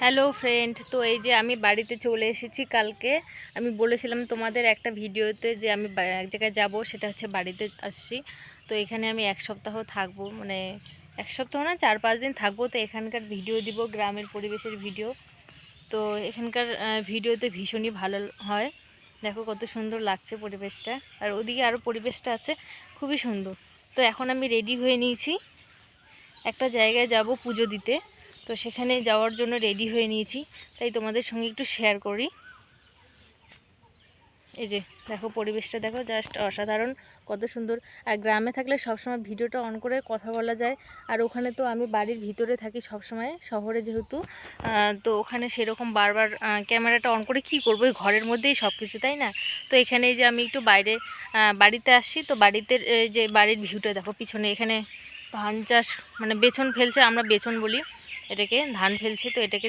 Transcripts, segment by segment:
Hello friend, তো এই যে আমি বাড়িতে চলে এসেছি। কালকে আমি বলেছিলাম তোমাদের একটা ভিডিওতে যে আমি এক জায়গায় যাব, সেটা হচ্ছে বাড়িতে আসছি। তো এখানে আমি এক সপ্তাহ থাকবো, মানে এক সপ্তাহ না 4-5 দিন থাকবো। তো এখানকার ভিডিও দিব, গ্রামের পরিবেশের ভিডিও। তো এখানকার ভিডিওতে ভীষণই ভালো হয়। দেখো কত সুন্দর লাগছে পরিবেশটা, আর ওদিকে আরও পরিবেশটা আছে খুবই সুন্দর। তো এখন আমি রেডি হয়ে নিয়েছি, একটা জায়গায় যাব পুজো দিতে। তো সেখানে যাওয়ার জন্য রেডি হয়ে নিয়েছি, তাই তোমাদের সঙ্গে একটু শেয়ার করি। এই যে দেখো পরিবেশটা, দেখো জাস্ট অসাধারণ, কত সুন্দর। আর গ্রামে থাকলে সবসময় ভিডিওটা অন করে কথা বলা যায়। আর ওখানে তো আমি বাড়ির ভিতরে থাকি সবসময়, শহরে যেহেতু, তো ওখানে সেরকম বারবার ক্যামেরাটা অন করে কি করবো, ওই ঘরের মধ্যেই সব কিছু, তাই না? তো এখানে যে আমি একটু বাইরে বাড়িতে আসছি, তো বাড়িতে যে বাড়ির ভিউটা দেখো পিছনে, এখানে ধান চাষ, মানে বেছন ফেলছে, আমরা বেছন বলি এটাকে, ধান ফেলছে। তো এটাকে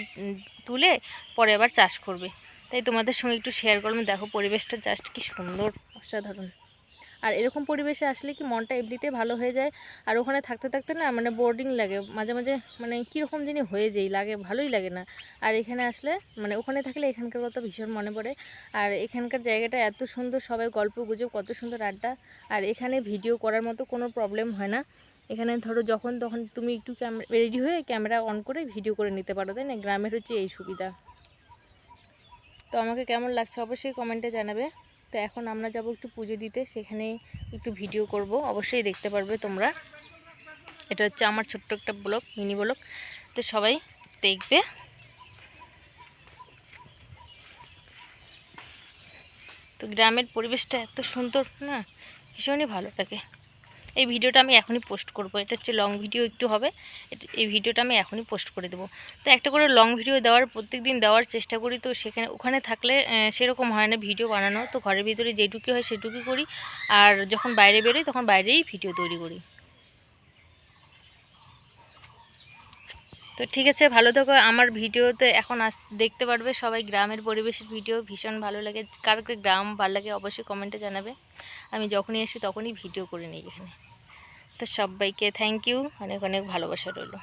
তুলে পরে আবার চাষ করবে, তাই তোমাদের সঙ্গে একটু শেয়ার করলাম। দেখো পরিবেশটা জাস্ট কি সুন্দর, অসাধারণ। আর এরকম পরিবেশে আসলে কি মনটা এমনিতেই ভালো হয়ে যায়। আর ওখানে থাকতে থাকতে না, মানে বোর্ডিং লাগে মাঝে মাঝে, মানে কীরকম যিনি হয়ে যেই লাগে, ভালোই লাগে না। আর এখানে আসলে, মানে ওখানে থাকলে এখানকার কথা ভীষণ মনে পড়ে। আর এখানকার জায়গাটা এত সুন্দর, সবাই গল্প গুজব, কত সুন্দর আড্ডা। আর এখানে ভিডিও করার মতো কোনো প্রবলেম হয় না। এখানে ধরো যখন তখন তুমি একটু রেডি হয়ে ক্যামেরা অন করে ভিডিও করে নিতে পারো, তাই না? গ্রামের হচ্ছে এই সুবিধা। তো আমাকে কেমন লাগছে অবশ্যই কমেন্টে জানাবে। তো এখন আমরা যাব একটু পুজো দিতে, সেখানে একটু ভিডিও করব, অবশ্যই দেখতে পারবে তোমরা। এটা হচ্ছে আমার ছোট্ট একটা ব্লগ, মিনি ব্লগ, তো সবাই দেখবে। তো গ্রামের পরিবেশটা এত সুন্দর না, ভীষণই ভালো লাগে। এই ভিডিওটা আমি এখনই পোস্ট করব, এটা হচ্ছে লং ভিডিও একটু হবে, এই ভিডিওটা আমি এখনই পোস্ট করে দেবো। তো একটা করে লং ভিডিও দেওয়ার, প্রত্যেক দিন দেওয়ার চেষ্টা করি। তো সেখানে ওখানে থাকলে সেরকম হয় না ভিডিও বানানো, তো ঘরের ভিতরে যেটুকু হয় সেটুকুই করি। আর যখন বাইরে বেরোই তখন বাইরেই ভিডিও তৈরি করি। তো ঠিক আছে, ভালো থেকো। আমার ভিডিওতে এখন দেখতে পারবে সবাই গ্রামের পরিবেশের ভিডিও, ভীষণ ভালো লাগে। কার কার গ্রাম ভালো লাগে অবশ্যই কমেন্টে জানাবে। আমি যখনই আসি তখনই ভিডিও করে নিই এখানে। তো সবাইকে থ্যাংক ইউ, অনেক অনেক ভালোবাসা রইল।